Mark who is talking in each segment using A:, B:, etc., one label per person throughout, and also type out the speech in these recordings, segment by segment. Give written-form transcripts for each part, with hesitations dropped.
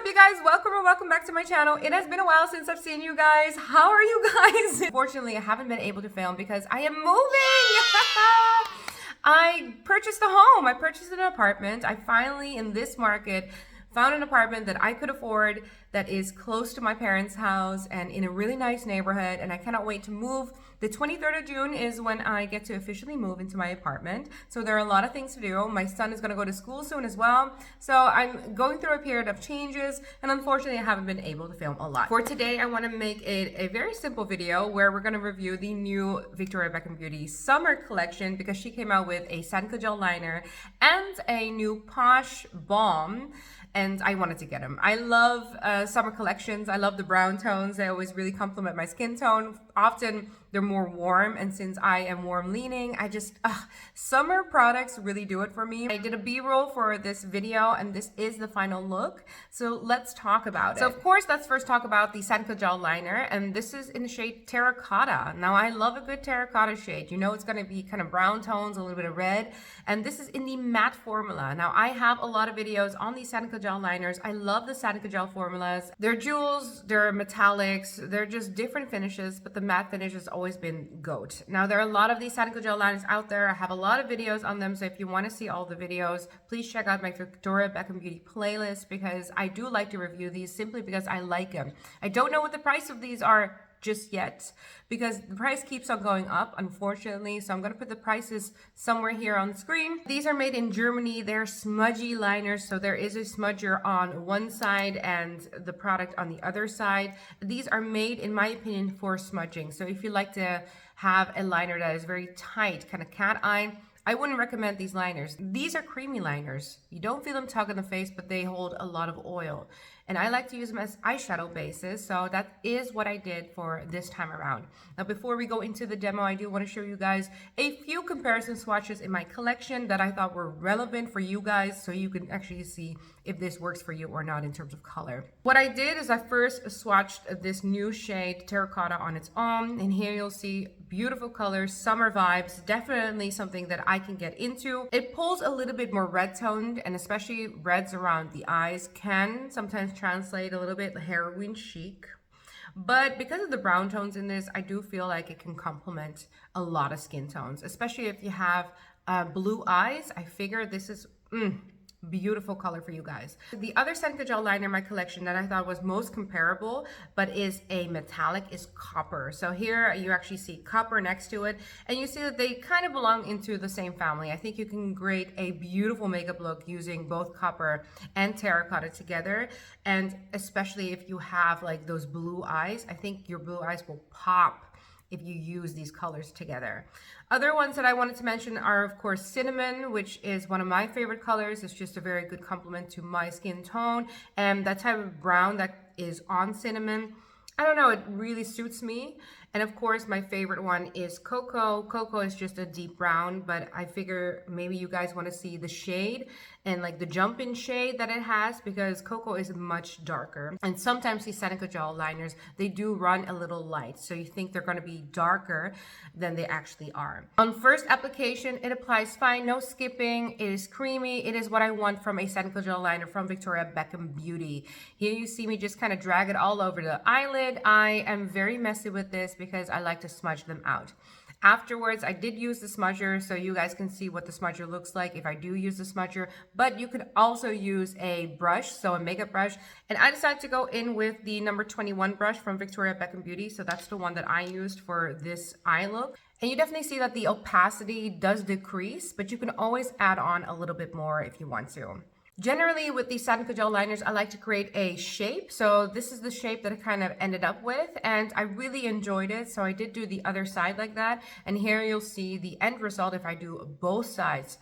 A: you guys? Welcome or welcome back to my channel. It has been a while since I've seen you guys. How are you guys? Unfortunately, I haven't been able to film because I am moving. I purchased a home. I purchased an apartment. I finally, in this market, found an apartment that I could afford that is close to my parents' house and in a really nice neighborhood, and I cannot wait to move. The 23rd of June is when I get to officially move into my apartment. So there are a lot of things to do. My son is going to go to school soon as well. So I'm going through a period of changes, and unfortunately I haven't been able to film a lot. For today, I want to make it a very simple video where we're going to review the new Victoria Beckham Beauty summer collection because she came out with a Satin Kajal liner and a new Posh Balm. And I wanted to get them. I love summer collections. I love the brown tones. They always really complement my skin tone. Often they're more warm, and since I am warm leaning, I just, summer products really do it for me. I did a B-roll for this video, and this is the final look. So let's talk about it. So of course, let's first talk about the Satin Kajal liner, and this is in the shade Terracotta. Now I love a good terracotta shade. You know it's gonna be kind of brown tones, a little bit of red, and this is in the matte formula. Now I have a lot of videos on these Satin Kajal liners. I love the Satin Kajal formulas. They're jewels, they're metallics, they're just different finishes, but the matte finish has always been GOAT. Now there are a lot of these Satin Kajal liners out there. I have a lot of videos on them, so if you want to see all the videos, please check out my Victoria Beckham Beauty playlist because I do like to review these simply because I like them. I don't know what the price of these are just yet because the price keeps on going up, unfortunately, so I'm going to put the prices somewhere here on the screen. These are made in Germany. They're smudgy liners, so there is a smudger on one side and the product on the other side. These are made, in my opinion, for smudging. So if you like to have a liner that is very tight, kind of cat eye, I wouldn't recommend these liners. These are creamy liners. You don't feel them tug in the face, but they hold a lot of oil. And I like to use them as eyeshadow bases, so that is what I did for this time around. Now, before we go into the demo, I do want to show you guys a few comparison swatches in my collection that I thought were relevant for you guys, so you can actually see if this works for you or not in terms of color. What I did is I first swatched this new shade Terracotta on its own, and here you'll see beautiful colors, summer vibes, definitely something that I can get into. It pulls a little bit more red toned, and especially reds around the eyes can sometimes translate a little bit heroin chic. But because of the brown tones in this, I do feel like it can complement a lot of skin tones, especially if you have blue eyes. I figure this is beautiful color for you guys. The other Satin Kajal liner in my collection that I thought was most comparable but is a metallic is copper. So here you actually see copper next to it, and you see that they kind of belong into the same family. I think you can create a beautiful makeup look using both copper and terracotta together, and especially if you have like those blue eyes, I think your blue eyes will pop if you use these colors together. Other ones that I wanted to mention are, of course, cinnamon, which is one of my favorite colors. It's just a very good complement to my skin tone, and that type of brown that is on cinnamon, I don't know, it really suits me. And of course, my favorite one is cocoa. Cocoa is just a deep brown, but I figure maybe you guys want to see the shade and like the jump in shade that it has, because cocoa is much darker. And sometimes these Satin Kajal liners, they do run a little light, so you think they're going to be darker than they actually are. On first application, it applies fine, no skipping. It is creamy. It is what I want from a Satin Kajal liner from Victoria Beckham Beauty. Here you see me just kind of drag it all over the eyelid. I am very messy with this because I like to smudge them out. Afterwards, I did use the smudger so you guys can see what the smudger looks like if I do use the smudger, but you could also use a brush, so a makeup brush. And I decided to go in with the number 21 brush from Victoria Beckham Beauty, so that's the one that I used for this eye look. And you definitely see that the opacity does decrease, but you can always add on a little bit more if you want to. Generally, with these Satin Kajal liners, I like to create a shape. So this is the shape that I kind of ended up with, and I really enjoyed it. So I did do the other side like that. And here you'll see the end result if I do both sides,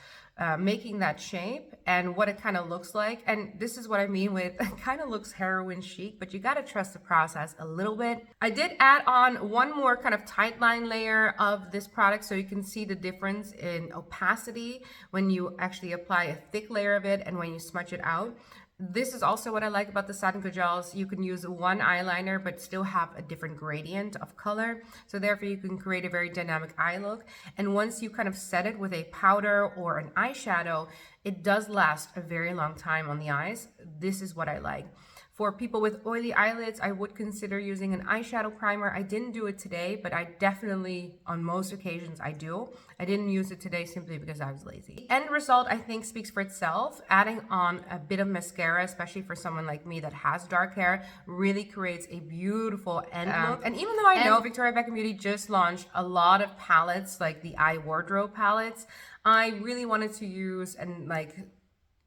A: making that shape and what it kind of looks like. And this is what I mean with it kind of looks heroin chic, but you got to trust the process a little bit. I did add on one more kind of tight line layer of this product so you can see the difference in opacity when you actually apply a thick layer of it and when you smudge it out. This is also what I like about the Satin Kajals. You can use one eyeliner but still have a different gradient of color. So therefore you can create a very dynamic eye look. And once you kind of set it with a powder or an eyeshadow, it does last a very long time on the eyes. This is what I like. For people with oily eyelids, I would consider using an eyeshadow primer. I didn't do it today, but I definitely, on most occasions, I do. I didn't use it today simply because I was lazy. The end result, I think, speaks for itself. Adding on a bit of mascara, especially for someone like me that has dark hair, really creates a beautiful end look. And even though I know Victoria Beckham Beauty just launched a lot of palettes, like the eye wardrobe palettes, I really wanted to use and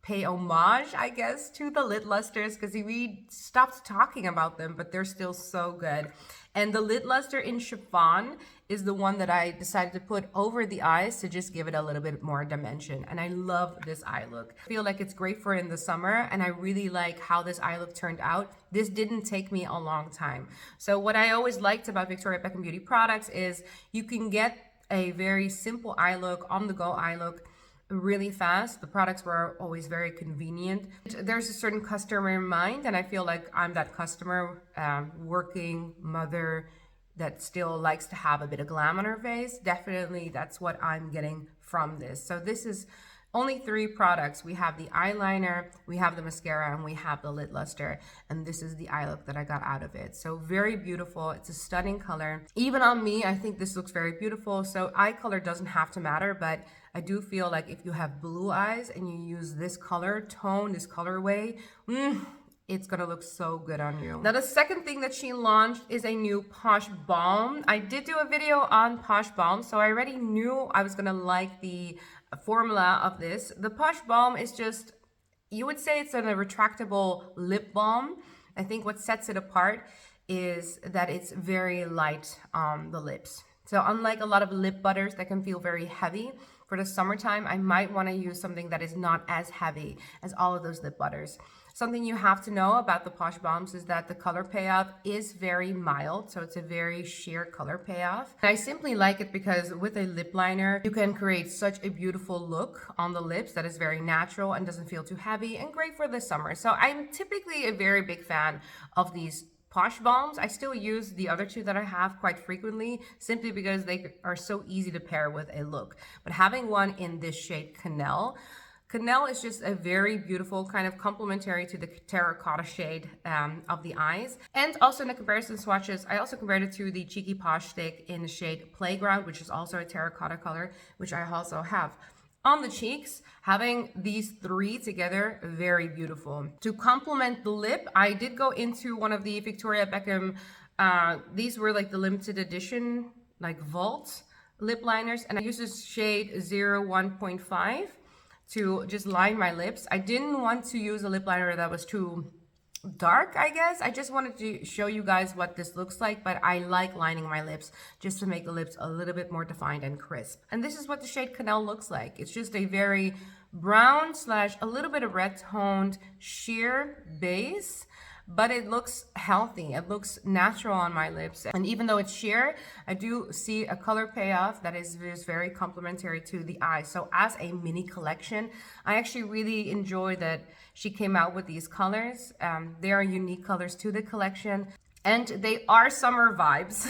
A: pay homage, I guess, to the lid lusters, because we stopped talking about them, but they're still so good. And the lid luster in chiffon is the one that I decided to put over the eyes to just give it a little bit more dimension. And I love this eye look. I feel like it's great for in the summer, and I really like how this eye look turned out. This didn't take me a long time. So what I always liked about Victoria Beckham Beauty products is you can get a very simple eye look, on-the-go eye look, really fast. The products were always very convenient. There's a certain customer in mind, and I feel like I'm that customer, working mother that still likes to have a bit of glam on her face. Definitely that's what I'm getting from this. So this is only 3 products. We have the eyeliner, we have the mascara, and we have the lid luster. And this is the eye look that I got out of it. So very beautiful. It's a stunning color. Even on me, I think this looks very beautiful. So eye color doesn't have to matter, but I do feel like if you have blue eyes and you use this color tone, this colorway, it's gonna look so good on you. Now, the second thing that she launched is a new Posh Balm. I did do a video on Posh Balm, so I already knew I was gonna like the formula of this. The Posh Balm is just, you would say it's a retractable lip balm. I think what sets it apart is that it's very light on the lips. So unlike a lot of lip butters that can feel very heavy, for the summertime, I might want to use something that is not as heavy as all of those lip butters. Something you have to know about the Posh Balms is that the color payoff is very mild, so it's a very sheer color payoff. And I simply like it because with a lip liner, you can create such a beautiful look on the lips that is very natural and doesn't feel too heavy and great for the summer. So I'm typically a very big fan of these Posh Balms. I still use the other 2 that I have quite frequently, simply because they are so easy to pair with a look. But having one in this shade Canelle, Canelle is just a very beautiful kind of complementary to the Terracotta shade of the eyes. And also in the comparison swatches, I also compared it to the Cheeky Posh stick in the shade Playground, which is also a terracotta color, which I also have. On the cheeks, having these 3 together, very beautiful. To complement the lip, I did go into one of the Victoria Beckham, these were like the limited edition, like Vault lip liners, and I used this shade 01.5 to just line my lips. I didn't want to use a lip liner that was too dark, I guess. I just wanted to show you guys what this looks like, but I like lining my lips just to make the lips a little bit more defined and crisp. And this is what the shade Canelle looks like. It's just a very brown slash a little bit of red toned sheer base, but it looks healthy. It looks natural on my lips. And even though it's sheer, I do see a color payoff that is very complementary to the eye. So as a mini collection, I actually really enjoy that she came out with these colors. They are unique colors to the collection, and they are summer vibes.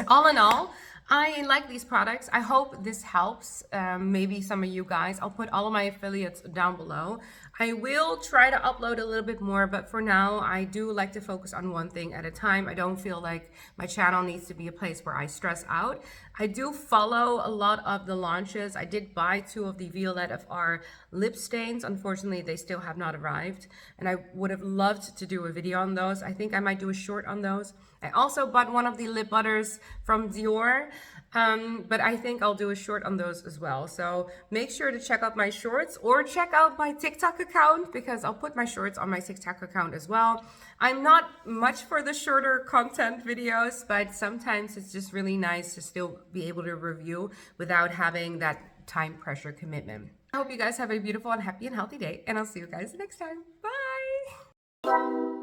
A: All in all, I like these products. I hope this helps maybe some of you guys. I'll put all of my affiliates down below. I will try to upload a little bit more, but for now, I do like to focus on one thing at a time. I don't feel like my channel needs to be a place where I stress out. I do follow a lot of the launches. I did buy 2 of the Violette of our lip stains. Unfortunately, they still have not arrived, and I would have loved to do a video on those. I think I might do a short on those. I also bought one of the lip butters from Dior, but I think I'll do a short on those as well. So make sure to check out my shorts or check out my TikTok account, because I'll put my shorts on my TikTok account as well. I'm not much for the shorter content videos, but sometimes it's just really nice to still be able to review without having that time pressure commitment. I hope you guys have a beautiful and happy and healthy day, and I'll see you guys next time. Bye!